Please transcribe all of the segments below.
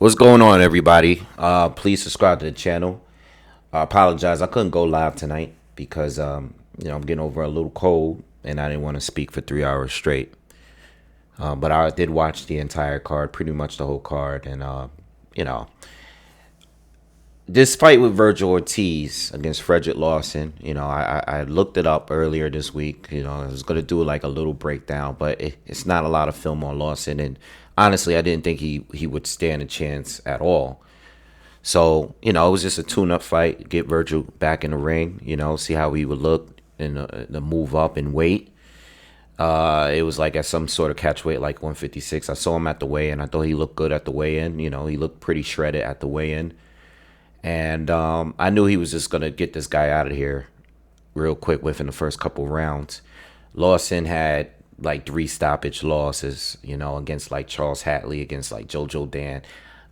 What's going on, everybody? Please subscribe to the channel. I apologize, I couldn't go live tonight because I'm getting over a little cold and I didn't want to speak for 3 hours straight. But I did watch the entire card, pretty much the whole card, and you know, this fight with Vergil Ortiz against Frederick Lawson. I looked it up earlier this week. I was gonna do like a little breakdown, but it's not a lot of film on Lawson, and honestly, I didn't think he would stand a chance at all. So it was just a tune-up fight, get Vergil back in the ring, see how he would look and the move up in weight. It was like at some sort of catch weight, like 156. I saw him at the weigh-in. I thought he looked good at the weigh-in. He looked pretty shredded at the weigh-in. And I knew he was just going to get this guy out of here real quick within the first couple rounds. Lawson had like 3 stoppage losses, against like Charles Hatley, against like JoJo Dan.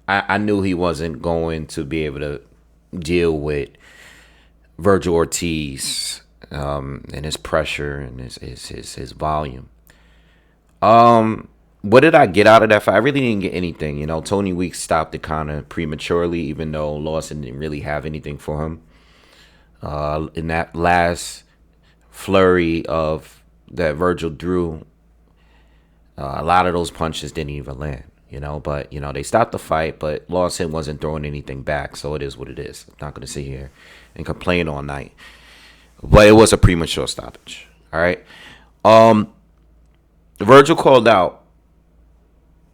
I knew he wasn't going to be able to deal with Vergil Ortiz and his pressure and his volume. What did I get out of that fight? I really didn't get anything. Tony Weeks stopped it kind of prematurely, even though Lawson didn't really have anything for him. In that last flurry of that Vergil drew, a lot of those punches didn't even land. But they stopped the fight, but Lawson wasn't throwing anything back, so it is what it is. I'm not going to sit here and complain all night. But it was a premature stoppage. All right. Vergil called out.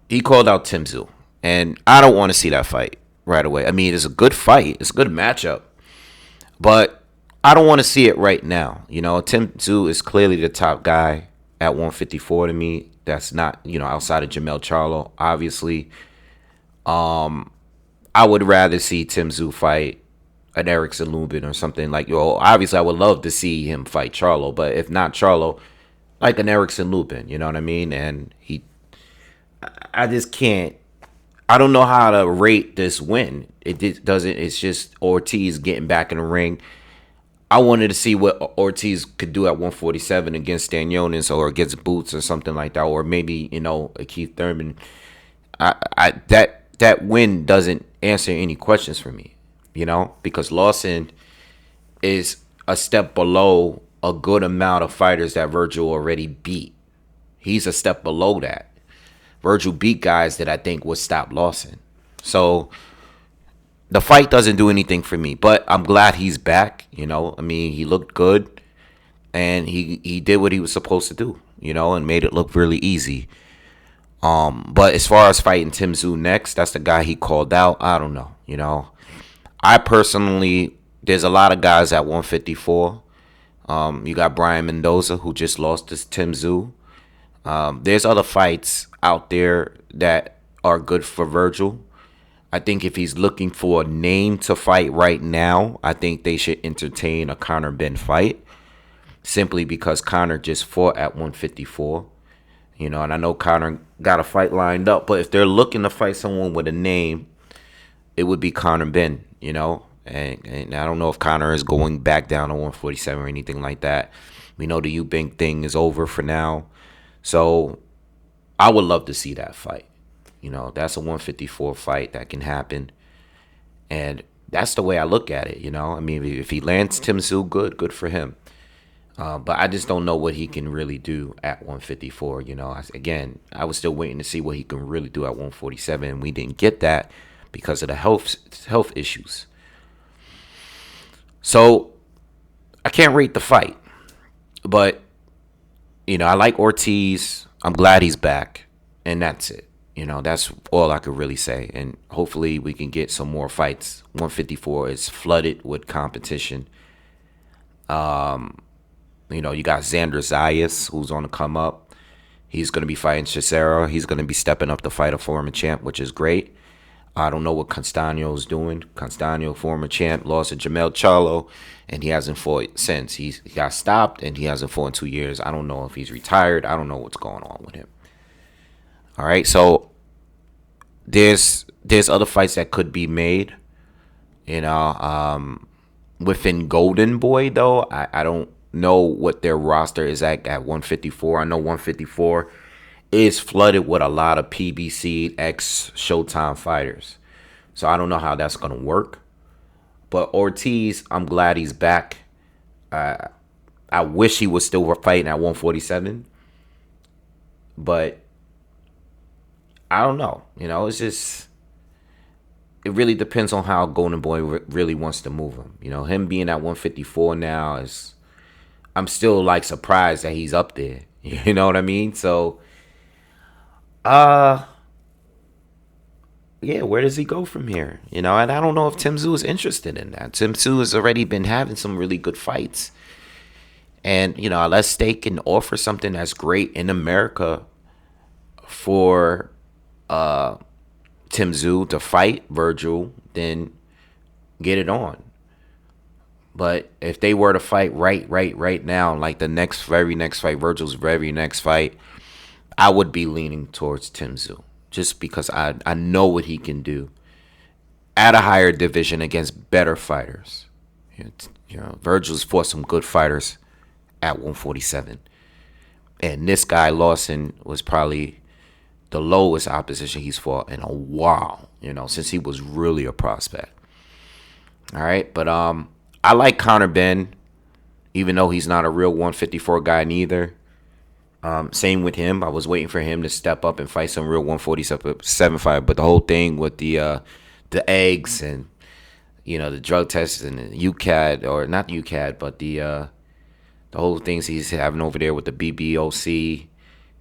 He called out Tszyu, and I don't want to see that fight right away. I mean, it's a good fight. It's a good matchup, but I don't want to see it right now. Tszyu is clearly the top guy at 154 to me. That's not, outside of Jamel Charlo, obviously. I would rather see Tszyu fight an Erickson Lubin or something like, obviously I would love to see him fight Charlo, but if not Charlo, like an Erickson Lubin, you know what I mean? And I just can't, I don't know how to rate this win. It's just Ortiz getting back in the ring. I wanted to see what Ortiz could do at 147 against Stanionis or against Boots or something like that, or maybe a Keith Thurman. That win doesn't answer any questions for me, because Lawson is a step below a good amount of fighters that Vergil already beat. He's a step below that. Vergil beat guys that I think would stop Lawson. So the fight doesn't do anything for me, but I'm glad he's back. He looked good, and he did what he was supposed to do, and made it look really easy. But as far as fighting Tszyu next, that's the guy he called out. I don't know. I personally, there's a lot of guys at 154. You got Brian Mendoza, who just lost to Tszyu. There's other fights out there that are good for Vergil. I think if he's looking for a name to fight right now, I think they should entertain a Conor Benn fight, simply because Conor just fought at 154. And I know Conor got a fight lined up, but if they're looking to fight someone with a name, it would be Conor Benn, and I don't know if Conor is going back down to 147 or anything like that. We know the Eubank thing is over for now. So I would love to see that fight. That's a 154 fight that can happen. And that's the way I look at it, I mean, if he lands Tszyu, good for him. But I just don't know what he can really do at 154. Again, I was still waiting to see what he can really do at 147. And we didn't get that because of the health issues. So I can't rate the fight. But I like Ortiz. I'm glad he's back. And that's it. That's all I could really say. And hopefully we can get some more fights. 154 is flooded with competition. You got Xander Zayas, who's on the come up. He's going to be fighting Chisera. He's going to be stepping up to fight a former champ, which is great. I don't know what Castaño's doing. Castaño, former champ, lost to Jamel Charlo, and he hasn't fought since. He got stopped, and he hasn't fought in 2 years. I don't know if he's retired. I don't know what's going on with him. All right, so there's other fights that could be made. Within Golden Boy, though, I don't know what their roster is at 154. I know 154 is flooded with a lot of PBC ex Showtime fighters. So I don't know how that's gonna work. But Ortiz, I'm glad he's back. I wish he was still fighting at 147, but I don't know. It's just it really depends on how Golden Boy really wants to move him. Him being at 154 now is I'm still like surprised that he's up there. You know what I mean? So, uh, yeah, where does he go from here? And I don't know if Tszyu is interested in that. Tszyu has already been having some really good fights. And, unless they can offer something that's great in America for Tszyu to fight Vergil, then get it on. But if they were to fight right now, like the very next fight, Vergil's very next fight, I would be leaning towards Tszyu. Just because I know what he can do at a higher division against better fighters. Vergil's fought some good fighters at 147. And this guy, Lawson, was probably the lowest opposition he's fought in a while, since he was really a prospect. All right, but I like Conor Benn, even though he's not a real 154 guy neither. Same with him. I was waiting for him to step up and fight some real 147 fight, but the whole thing with the eggs and the drug tests and the UCAD, or not UCAD, but the whole things he's having over there with the BBOC,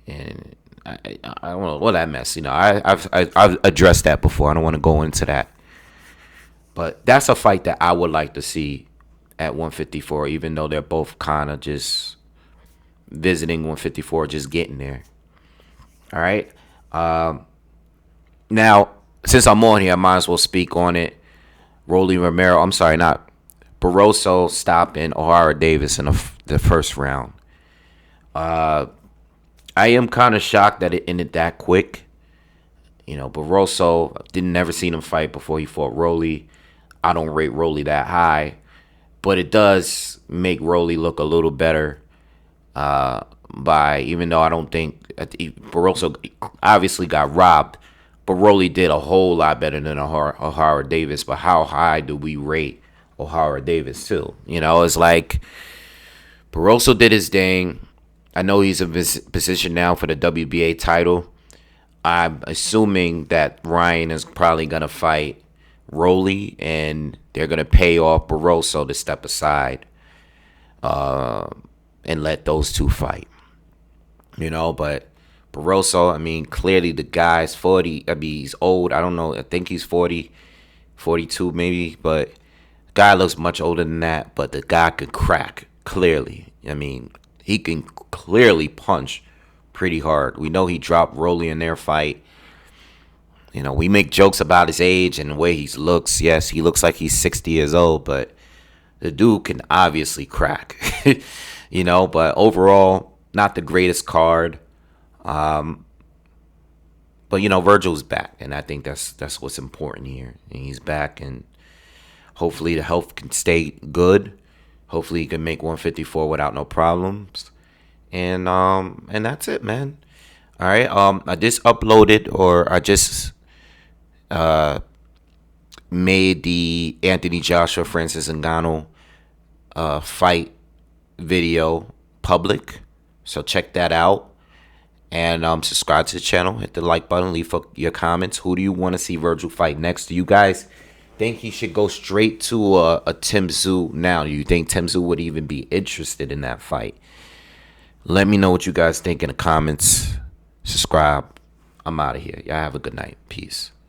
and I don't know what that mess. I've addressed that before. I don't want to go into that, but that's a fight that I would like to see at 154, even though they're both kind of just visiting 154, just getting there. All right. Now, since I'm on here, I might as well speak on it. Rolly Romero, I'm sorry, not Barroso stopping O'Hara Davis in the first round. I am kind of shocked that it ended that quick. Barroso, never seen him fight before he fought Rolly. I don't rate Rolly that high, but it does make Rolly look a little better. Even though I don't think Barroso obviously got robbed, but Rolly did a whole lot better than O'Hara Davis. But how high do we rate O'Hara Davis too? It's like Barroso did his thing. I know he's in position now for the WBA title. I'm assuming that Ryan is probably gonna fight Rolly, and they're gonna pay off Barroso to step aside. And let those two fight. But Barroso, clearly the guy's 40. He's old. I don't know. I think he's 40, 42 maybe. But the guy looks much older than that. But the guy could crack, clearly. He can clearly punch pretty hard. We know he dropped Rolly in their fight. We make jokes about his age and the way he looks. Yes, he looks like he's 60 years old. But the dude can obviously crack. But overall, not the greatest card. But Vergil's back, and I think that's what's important here. And he's back, and hopefully the health can stay good. Hopefully he can make 154 without no problems. And that's it, man. All right. I just uploaded, or I just made the Anthony Joshua Francis Ngannou fight video public, so check that out, and subscribe to the channel, hit the like button, leave your comments. Who do you want to see Vergil fight next? Do you guys think he should go straight to a Tszyu now? Do you think Tszyu would even be interested in that fight? Let me know what you guys think in the comments. Subscribe. I'm out of here. Y'all have a good night. Peace.